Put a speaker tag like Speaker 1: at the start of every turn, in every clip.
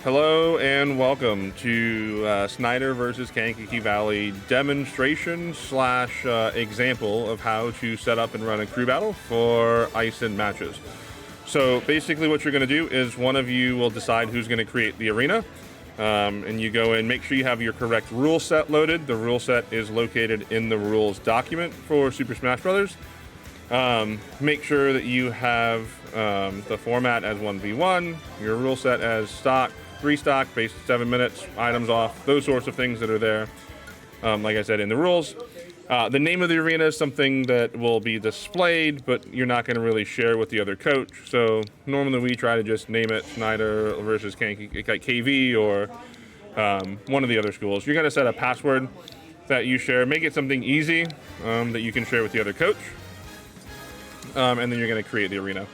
Speaker 1: Hello and welcome to Snyder versus Kankakee Valley demonstration slash example of how to set up and run a crew battle for IEN matches. So basically what you're going to do is one of you will decide who's going to create the arena, and you go in, make sure you have your correct rule set loaded. The rule set is located in the rules document for Super Smash Brothers. Make sure that you have the format as 1v1, your rule set as stock, 3 stock, based 7 minutes, items off, those sorts of things that are there, like I said, in the rules. The name of the arena is something that will be displayed, but you're not going to really share with the other coach. So normally we try to just name it Snyder versus KV or one of the other schools. You're going to set a password that you share. Make it something easy that you can share with the other coach. And then you're going to create the arena.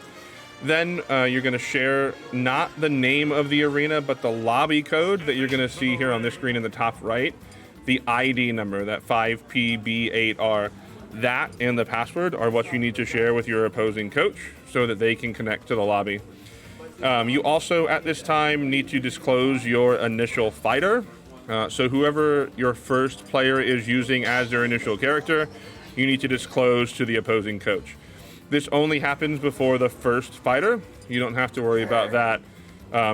Speaker 1: Then you're going to share not the name of the arena, but the lobby code that you're going to see here on this screen in the top right. The ID number, that 5PB8R, that and the password are what you need to share with your opposing coach so that they can connect to the lobby. You also, at this time, need to disclose your initial fighter. So whoever your first player is using as their initial character, you need to disclose to the opposing coach. This only happens before the first fighter. You don't have to worry about that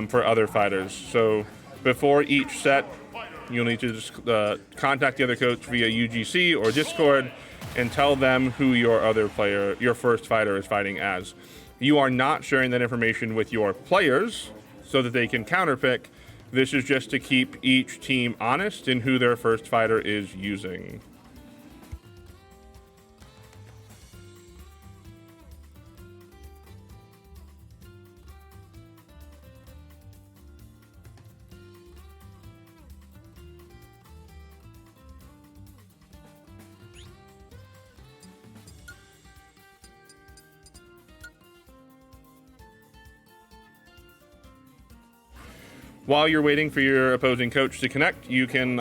Speaker 1: for other fighters. So before each set, you'll need to just contact the other coach via UGC or Discord and tell them who your other player, your first fighter, is fighting as. You are not sharing that information with your players so that they can counterpick. This is just to keep each team honest in who their first fighter is using. While you're waiting for your opposing coach to connect, you can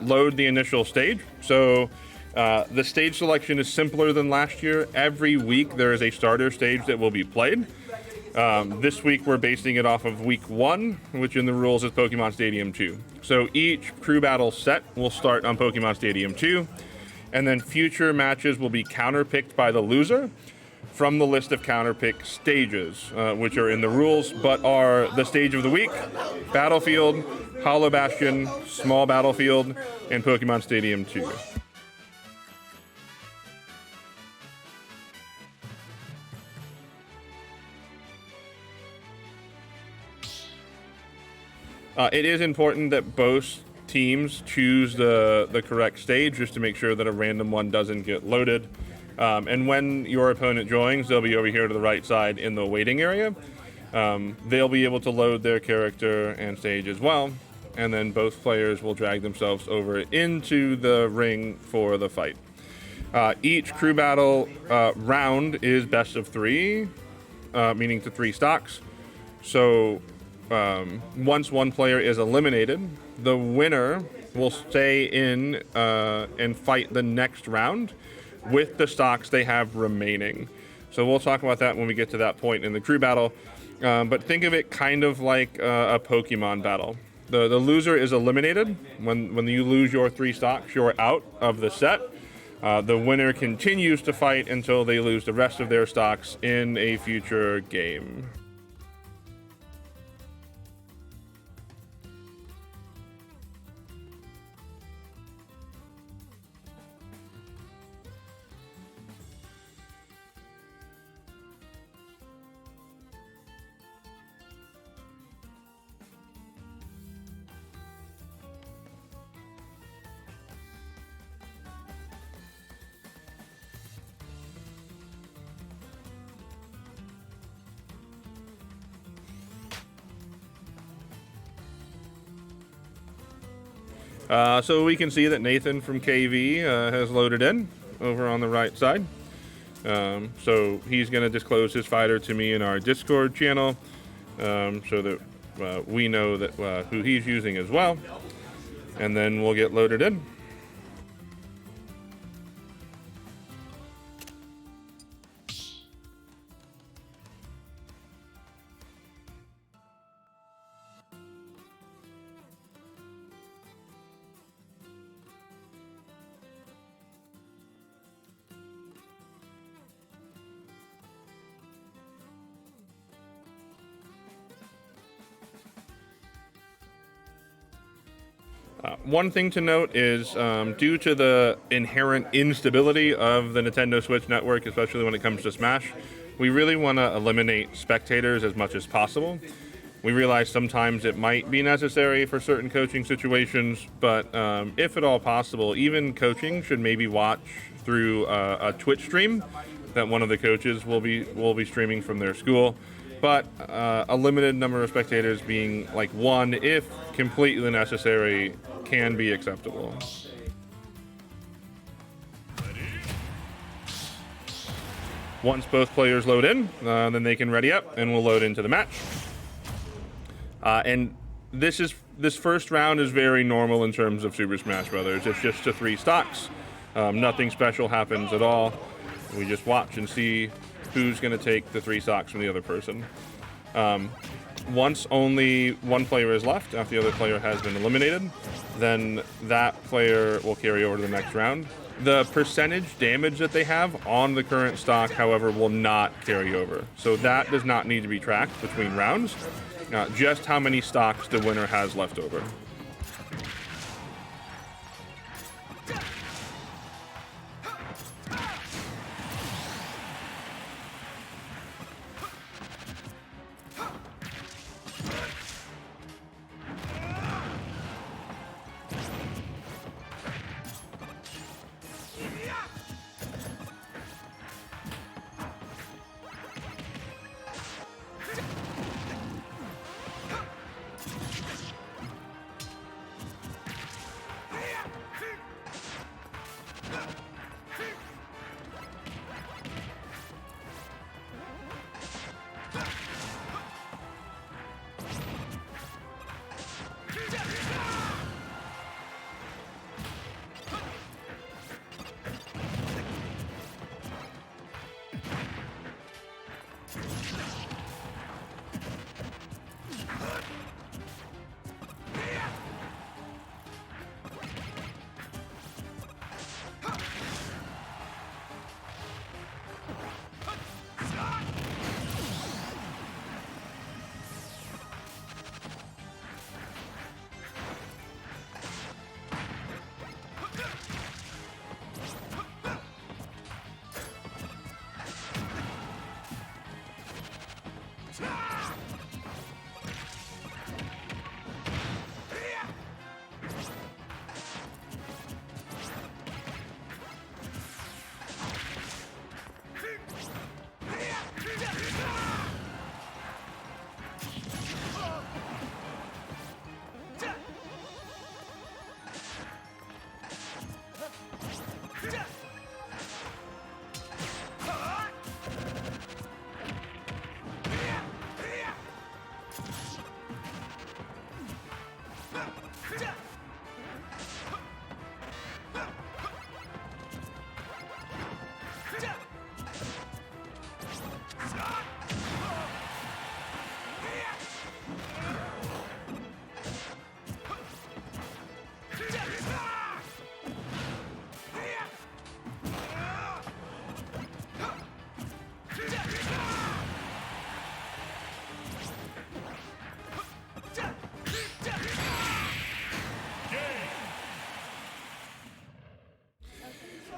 Speaker 1: load the initial stage. So the stage selection is simpler than last year. Every week there is a starter stage that will be played. This week we're basing it off of week 1, which in the rules is Pokemon Stadium 2. So each crew battle set will start on Pokemon Stadium 2, and then future matches will be counterpicked by the loser from the list of counterpick stages, which are in the rules, but are the stage of the week, Battlefield, Hollow Bastion, Small Battlefield, and Pokemon Stadium 2. It is important that both teams choose the correct stage just to make sure that a random one doesn't get loaded. And when your opponent joins, they'll be over here to the right side in the waiting area. They'll be able to load their character and stage as well, and then both players will drag themselves over into the ring for the fight. Each crew battle round is best of 3, meaning to 3 stocks. So once one player is eliminated, the winner will stay in and fight the next round with the stocks they have remaining. So we'll talk about that when we get to that point in the crew battle. But think of it kind of like a Pokemon battle. The loser is eliminated. When you lose your 3 stocks, you're out of the set. The winner continues to fight until they lose the rest of their stocks in a future game. So we can see that Nathan from KV has loaded in over on the right side. So he's going to disclose his fighter to me in our Discord channel so that we know that who he's using as well. And then we'll get loaded in. One thing to note is due to the inherent instability of the Nintendo Switch network, especially when it comes to Smash, we really want to eliminate spectators as much as possible. We realize sometimes it might be necessary for certain coaching situations, but if at all possible, even coaching should maybe watch through a Twitch stream that one of the coaches will be streaming from their school. But a limited number of spectators, being like one, if completely necessary, can be acceptable. Once both players load in, then they can ready up, and we'll load into the match. And this first round is very normal in terms of Super Smash Brothers. It's just the 3 stocks. Nothing special happens at all. We just watch and see who's going to take the 3 stocks from the other person. Once only one player is left, after the other player has been eliminated, then that player will carry over to the next round. The percentage damage that they have on the current stock, however, will not carry over. So that does not need to be tracked between rounds. Just how many stocks the winner has left over.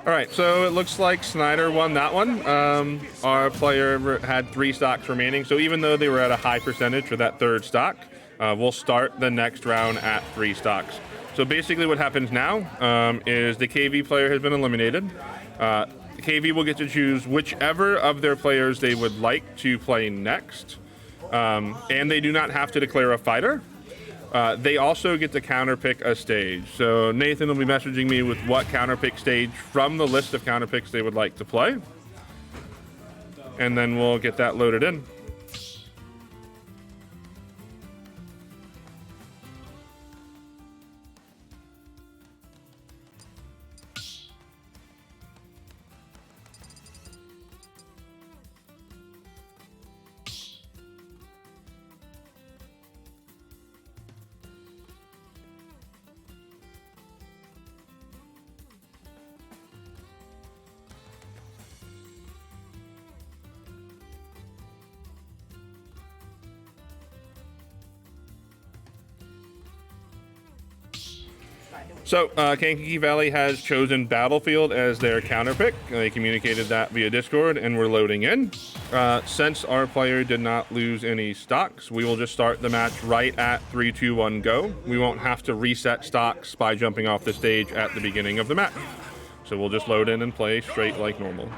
Speaker 1: All right, so it looks like Snyder won that one. Our player had 3 stocks remaining, so even though they were at a high percentage for that 3rd stock, we'll start the next round at 3 stocks. So basically what happens now is the KV player has been eliminated. KV will get to choose whichever of their players they would like to play next, and they do not have to declare a fighter. They also get to counterpick a stage. So Nathan will be messaging me with what counterpick stage from the list of counterpicks they would like to play. And then we'll get that loaded in. So, Kankakee Valley has chosen Battlefield as their counter pick. They communicated that via Discord, and we're loading in. Since our player did not lose any stocks, we will just start the match right at 3, 2, 1, go. We won't have to reset stocks by jumping off the stage at the beginning of the match. So we'll just load in and play straight like normal.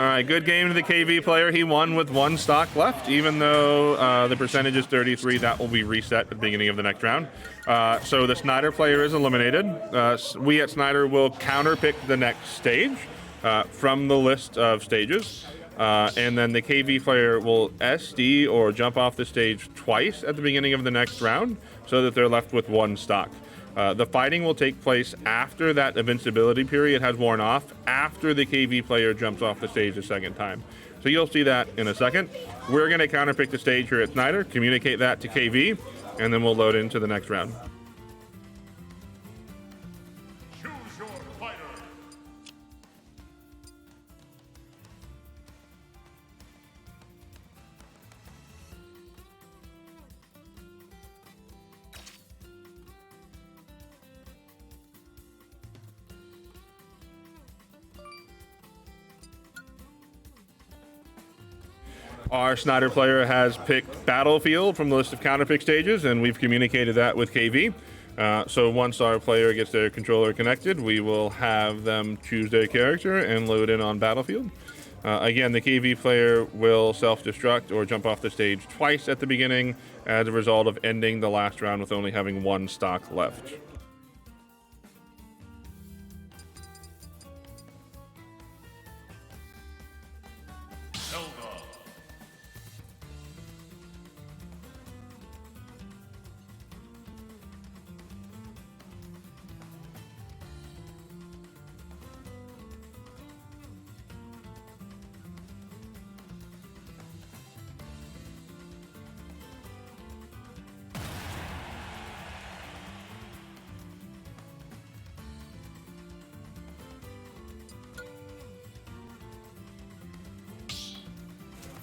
Speaker 1: right, good game to the KV player. He won with 1 stock left, even though the percentage is 33. That will be reset at the beginning of the next round. So the Snyder player is eliminated. We at Snyder will counterpick the next stage from the list of stages. And then the KV player will SD or jump off the stage twice at the beginning of the next round so that they're left with 1 stock. The fighting will take place after that invincibility period has worn off, after the KV player jumps off the stage a second time. So you'll see that in a second. We're going to counterpick the stage here at Snyder, communicate that to KV, and then we'll load into the next round. Our Snyder player has picked Battlefield from the list of counterpick stages, and we've communicated that with KV. So once our player gets their controller connected, we will have them choose their character and load in on Battlefield. Again, the KV player will self-destruct or jump off the stage twice at the beginning as a result of ending the last round with only having 1 stock left.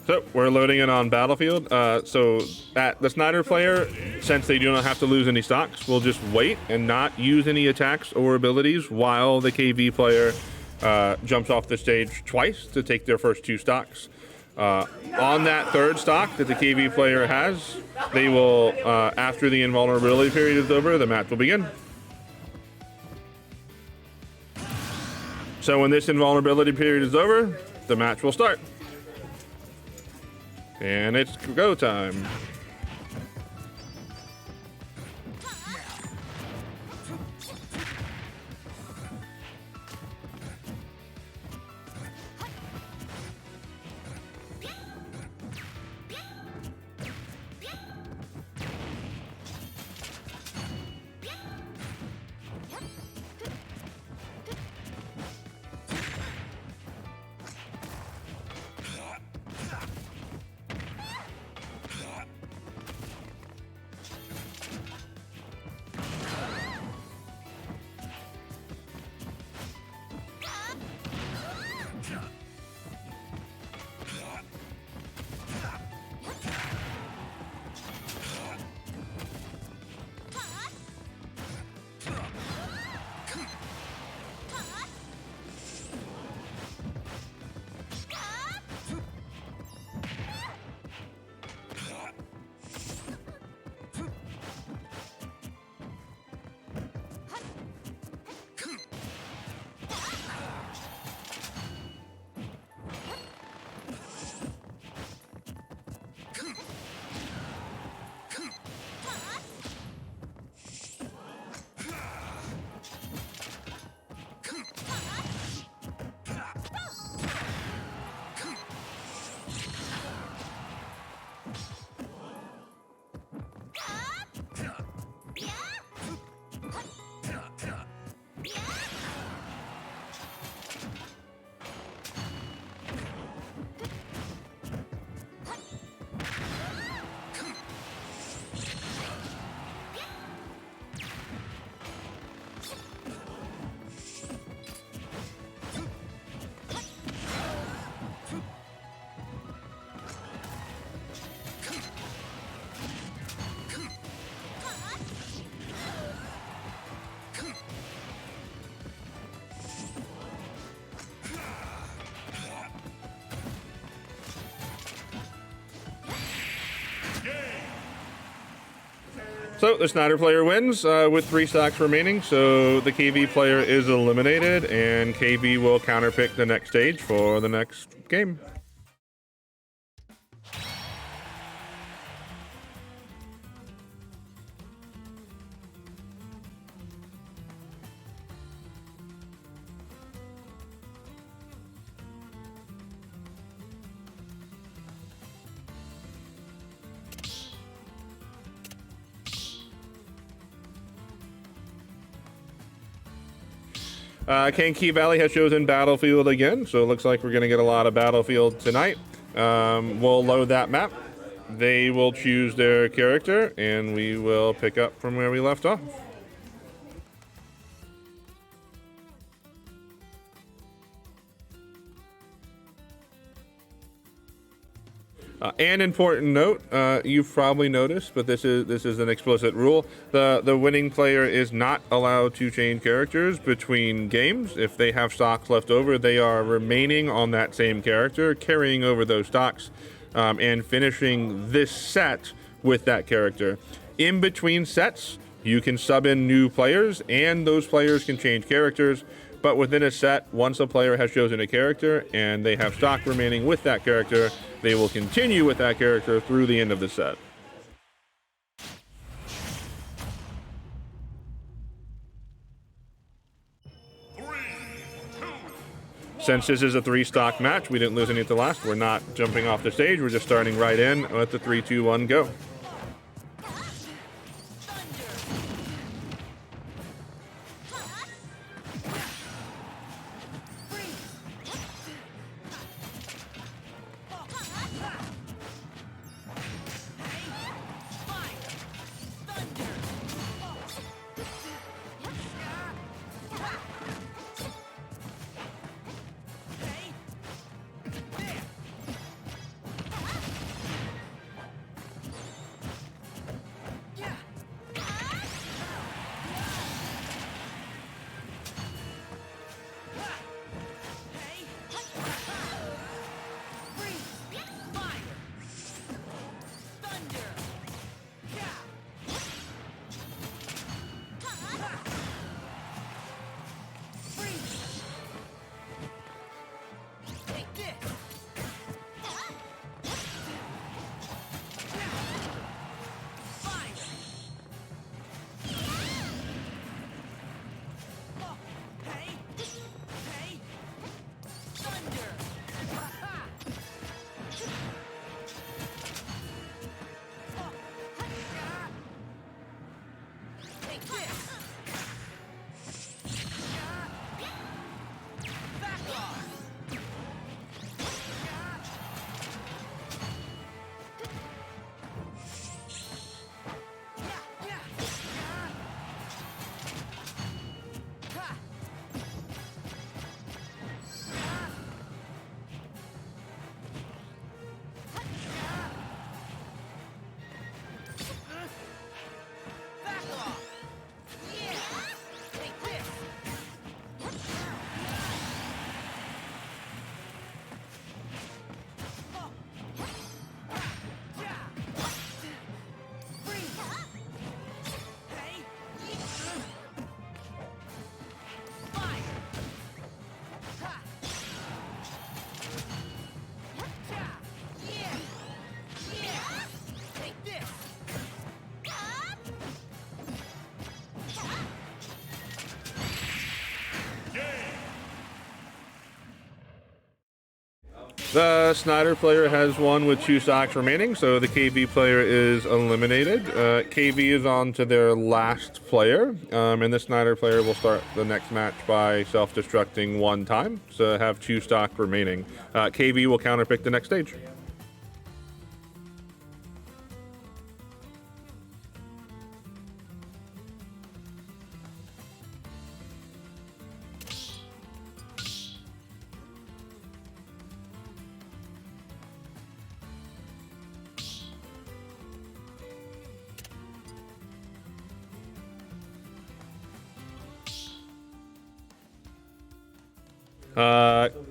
Speaker 1: So we're loading it on Battlefield. So at the Snyder player, since they do not have to lose any stocks, we'll just wait and not use any attacks or abilities while the KV player jumps off the stage twice to take their first 2 stocks. On that 3rd stock that the KV player has, they will, after the invulnerability period is over, the match will begin. So when this invulnerability period is over, the match will start. And it's go time. So the Snyder player wins with 3 stocks remaining, so the KV player is eliminated, and KV will counterpick the next stage for the next game. Kankakee Valley has chosen Battlefield again, so it looks like we're going to get a lot of Battlefield tonight. We'll load that map. They will choose their character, and we will pick up from where we left off. An important note, you've probably noticed, but this is an explicit rule. The winning player is not allowed to change characters between games. If they have stocks left over, they are remaining on that same character, carrying over those stocks, and finishing this set with that character. In between sets, you can sub in new players, and those players can change characters. But within a set, once a player has chosen a character and they have stock remaining with that character, they will continue with that character through the end of the set. Since this is a 3-stock match, we didn't lose any at the last. We're not jumping off the stage. We're just starting right in with the 3, 2, 1, go. The Snyder player has won with 2 stocks remaining, so the KV player is eliminated. KV is on to their last player, and the Snyder player will start the next match by self-destructing 1 time, so have 2 stock remaining. KV will counterpick the next stage.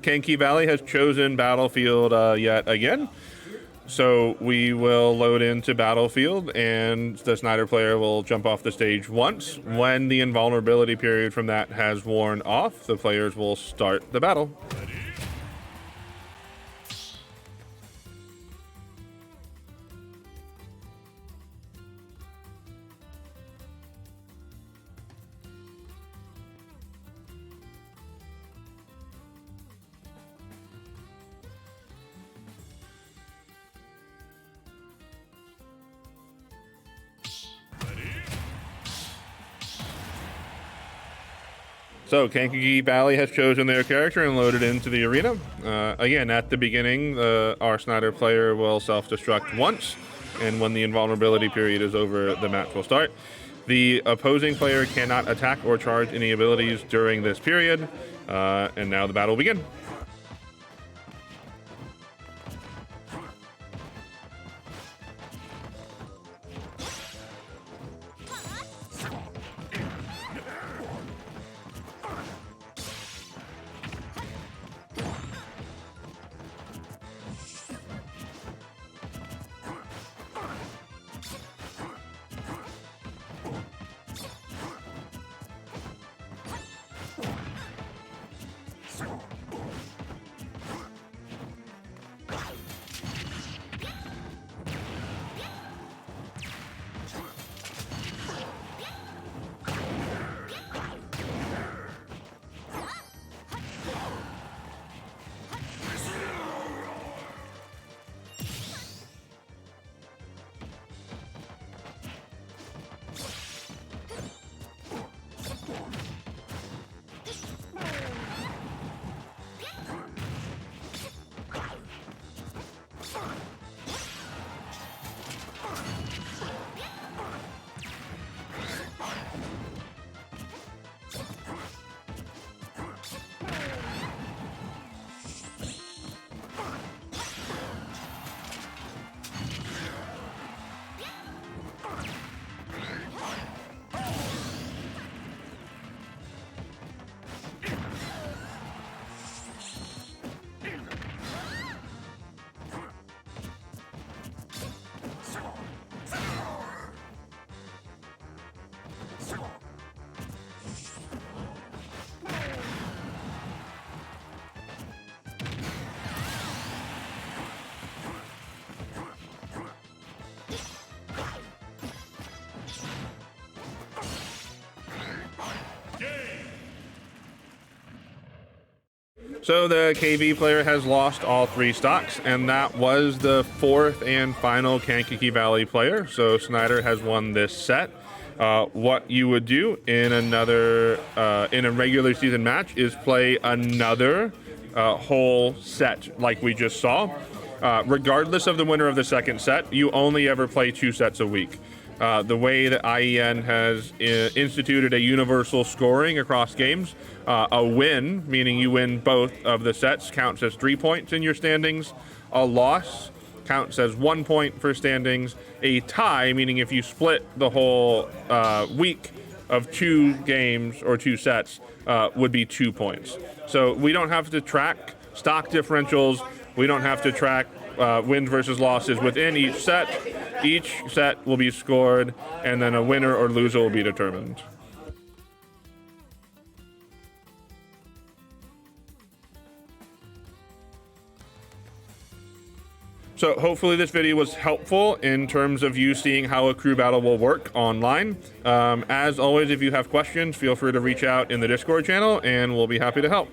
Speaker 1: Kankakee Valley has chosen Battlefield yet again. So we will load into Battlefield, and the Snyder player will jump off the stage once. When the invulnerability period from that has worn off, the players will start the battle. So Kankakee Valley has chosen their character and loaded into the arena. Again, at the beginning, our Snyder player will self-destruct once, and when the invulnerability period is over, the match will start. The opposing player cannot attack or charge any abilities during this period, and now the battle will begin. So the KV player has lost all 3 stocks, and that was the 4th and final Kankakee Valley player. So Snyder has won this set. What you would do in in a regular season match is play another whole set like we just saw. Regardless of the winner of the second set, you only ever play 2 sets a week. The way that IEN has instituted a universal scoring across games, a win, meaning you win both of the sets, counts as 3 points in your standings. A loss counts as 1 point for standings. A tie, meaning if you split the whole week of 2 games or 2 sets, would be 2 points. So we don't have to track stock differentials. We don't have to track wins versus losses within each set. Each set will be scored, and then a winner or loser will be determined. So hopefully this video was helpful in terms of you seeing how a crew battle will work online. As always, if you have questions, feel free to reach out in the Discord channel, and we'll be happy to help.